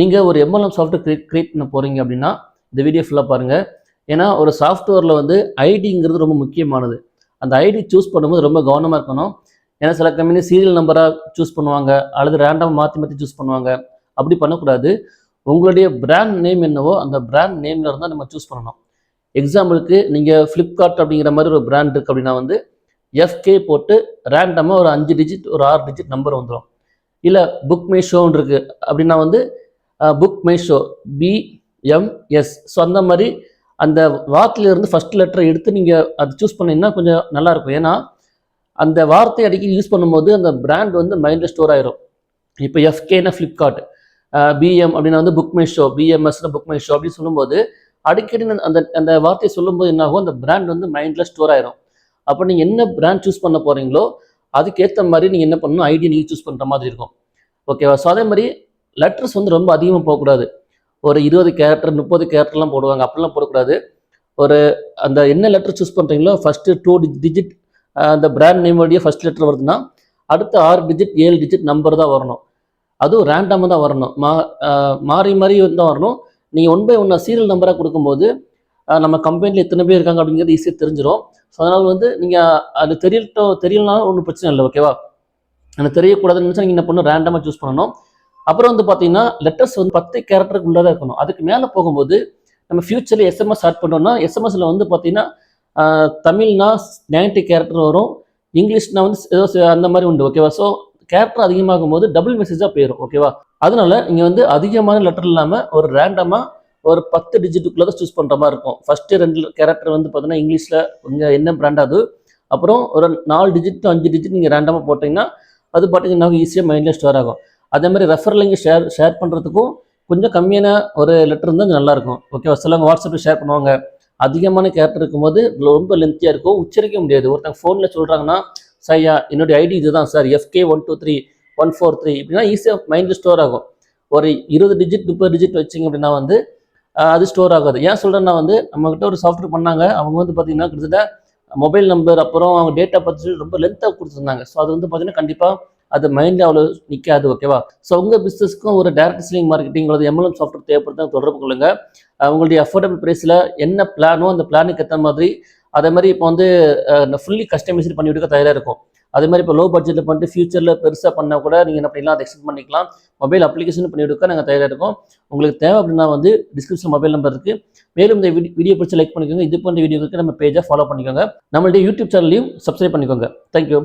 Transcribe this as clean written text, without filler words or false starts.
நீங்கள் ஒரு MLM software create பண்ண போகிறீங்க அப்படின்னா இந்த வீடியோ ஃபுல்லாக பாருங்கள். ஏன்னா ஒரு சாஃப்ட்வேரில் வந்து ஐடிங்கிறது ரொம்ப முக்கியமானது. அந்த ஐடி சூஸ் பண்ணும்போது ரொம்ப கவனமாக இருக்கணும். ஏன்னா சில கம்பெனி சீரியல் நம்பராக சூஸ் பண்ணுவாங்க, அல்லது ரேண்டமாக மாற்றி மாற்றி சூஸ் பண்ணுவாங்க. அப்படி பண்ணக்கூடாது. உங்களுடைய பிராண்ட் நேம் என்னவோ அந்த பிராண்ட் நேமில் இருந்தால் நம்ம சூஸ் பண்ணணும். எக்ஸாம்பிளுக்கு நீங்கள் ஃப்ளிப்கார்ட் அப்படிங்கிற மாதிரி ஒரு பிராண்ட் இருக்குது அப்படின்னா வந்து எஃப்கே போட்டு ரேண்டமாக ஒரு 5 டிஜிட் ஒரு 6 டிஜிட் நம்பர் வந்துடும். இல்லை புக் மை ஷோன்னு இருக்குது அப்படின்னா வந்து book my show BMS. So அந்த மாதிரி அந்த வார்த்தையிலிருந்து ஃபஸ்ட் லெட்டரை எடுத்து நீங்கள் அது சூஸ் பண்ணிங்கன்னா கொஞ்சம் நல்லாயிருக்கும். ஏன்னா அந்த வார்த்தையை அடிக்கடி யூஸ் பண்ணும்போது அந்த பிராண்ட் வந்து மைண்டில் ஸ்டோர் ஆயிரும். இப்போ எஃப்கேனா ஃப்ளிப்கார்ட், பிஎம் அப்படின்னா வந்து புக் மை ஷோ, பிஎம்எஸ்னா புக் மை ஷோ அப்படின்னு சொல்லும்போது அடிக்கடி அந்த அந்த வார்த்தையை சொல்லும்போது என்ன ஆகும், அந்த பிராண்ட் வந்து மைண்டில் ஸ்டோர் ஆயிரும். அப்போ நீங்கள் என்ன பிராண்ட் சூஸ் பண்ண போகிறீங்களோ அதுக்கேற்ற மாதிரி நீங்கள் என்ன பண்ணணும், ஐடி நீங்கள் சூஸ் பண்ணுற மாதிரி இருக்கும். ஓகேவா? ஸோ அதே மாதிரி லெட்டர்ஸ் வந்து ரொம்ப அதிகமாக போகக்கூடாது. ஒரு 20 கேரக்டர் 30 கேரக்டர்லாம் போடுவாங்க, அப்படிலாம் போடக்கூடாது. ஒரு அந்த என்ன லெட்டர் சூஸ் பண்ணுறீங்களோ ஃபஸ்ட்டு 2 டிஜிட் அந்த பிராண்ட் நேமோடைய ஃபஸ்ட் லெட்டர் வருதுன்னா அடுத்த 6 டிஜிட் 7 டிஜிட் நம்பர் தான் வரணும். அதுவும் ரேண்டமாக தான் வரணும். மாறி மாறி தான் வரணும். நீங்கள் 1 பை 1 சீரியல் நம்பராக கொடுக்கும்போது நம்ம கம்பெனியில் எத்தனை பேர் இருக்காங்க அப்படிங்கிறது ஈஸியாக தெரிஞ்சிடும். ஸோ அதனால் வந்து நீங்கள் அது தெரியலனாலும் ஒன்றும் பிரச்சனை இல்லை. ஓகேவா? அந்த தெரியக்கூடாதுன்னு நினச்சா நீங்கள் என்ன பண்ணணும், ரேண்டமாக சூஸ் பண்ணணும். அப்புறம் வந்து பார்த்தீங்கன்னா லெட்டர்ஸ் வந்து 10 கேரக்டருக்கு உள்ளே தான் இருக்கணும். அதுக்கு மேலே போகும்போது நம்ம ஃபியூச்சரில் எஸ்எம்எஸ் ஸ்டார்ட் பண்ணோம்னா எஸ்எம்எஸ்ல வந்து பார்த்தீங்கன்னா தமிழ்னா 90 கேரக்டர் வரும், இங்கிலீஷ்னா வந்து ஏதோ அந்த மாதிரி உண்டு. ஓகேவா? ஸோ கேரக்டர் அதிகமாகும் போது டபுள் மெசேஜாக போயிடும். ஓகேவா? அதனால நீங்கள் வந்து அதிகமான லெட்டர் இல்லாமல் ஒரு ரேண்டமாக ஒரு 10 டிஜிட்டுக்குள்ளே தான் சூஸ் பண்ணுற மாதிரி இருக்கும். ஃபஸ்ட்டு 2 கேரக்டர் வந்து பார்த்தீங்கன்னா இங்கிலீஷில் கொஞ்சம் என்ன பிராண்ட் அது, அப்புறம் ஒரு 4 டிஜிட் 5 டிஜிட் நீங்கள் ரேண்டமாக போட்டிங்கன்னா அது பார்த்தீங்கன்னா ஈஸியாக மைண்டில் ஸ்டோர் ஆகும். அதே மாதிரி ரெஃபரலிங்க ஷேர் பண்ணுறதுக்கும் கொஞ்சம் கம்மியான ஒரு லெட்டர் இருந்தால் நல்லாயிருக்கும். ஓகேவா? சிலவங்க வாட்ஸ்அப்பில் ஷேர் பண்ணுவாங்க, அதிகமான கேரக்டர் இருக்கும்போது ரொம்ப லென்த்தியாக இருக்கும், உச்சரிக்க முடியாது. ஒருத்தங்க ஃபோனில் சொல்கிறாங்கன்னா சார் என்னுடைய ஐடி இதுதான் சார், FK123143 இப்படின்னா ஈஸியாக மைண்டில் ஸ்டோர் ஆகும். ஒரு 20 டிஜிட் 30 டிஜிட் வச்சிங்க அப்படின்னா வந்து அது ஸ்டோர் ஆகாது. ஏன் சொல்கிறேன்னா வந்து நம்மகிட்ட ஒரு சாஃப்ட்வேர் பண்ணாங்க, அவங்க வந்து பார்த்தீங்கன்னா கிட்டத்தட்ட மொபைல் நம்பர் அப்புறம் அவங்க டேட்டா பற்றி ரொம்ப லென்த்தாக கொடுத்துருந்தாங்க. ஸோ அது வந்து பார்த்தீங்கன்னா கண்டிப்பாக அது மைண்டில் அவ்வளோ நிற்காது. ஓகேவா? ஸோ உங்கள் பிஸ்னஸ்க்கும் ஒரு டைரக்ட் செல்லிங் மார்க்கெட்டிங் அல்லது எம்எல்எம் சாஃப்ட்வேர் தேவைப்படுத்த தொடர்பு கொள்ளுங்கள். உங்களுடைய அஃபோர்டபுள் ப்ரைஸில் என்ன பிளானோ அந்த பிளானுக்கு ஏற்ற மாதிரி அதே மாதிரி இப்போ வந்து ஃபுல்லி கஸ்டமைஸ்டு பண்ணி கொடுக்க தயாராக இருக்கும். அதே மாதிரி இப்போ லோ பட்ஜெட்டில் பண்ணிட்டு ஃபியூச்சரில் பெருசாக பண்ணால் கூட நீங்கள் என்ன பண்ணிக்கலாம், அதை எக்ஸ்டெண்ட் பண்ணிக்கலாம். மொபைல் அப்ளிகேஷன் பண்ணி கொடுக்க நாங்கள் தயாராக இருக்கோம். உங்களுக்கு தேவை அப்படின்னா வந்து டிஸ்கிரிப்ஷன் மொபைல் நம்பர் இருக்குது. மேலும் இந்த வீடியோ பிடிச்சி லைக் பண்ணிக்கோங்க. இது போன்ற வீடியோக்கு நம்ம பேஜை ஃபாலோ பண்ணிக்கோங்க. நம்மளுடைய யூடியூப் சேனலையும் சப்ஸ்கிரைப் பண்ணிக்கோங்க. தேங்க்யூ.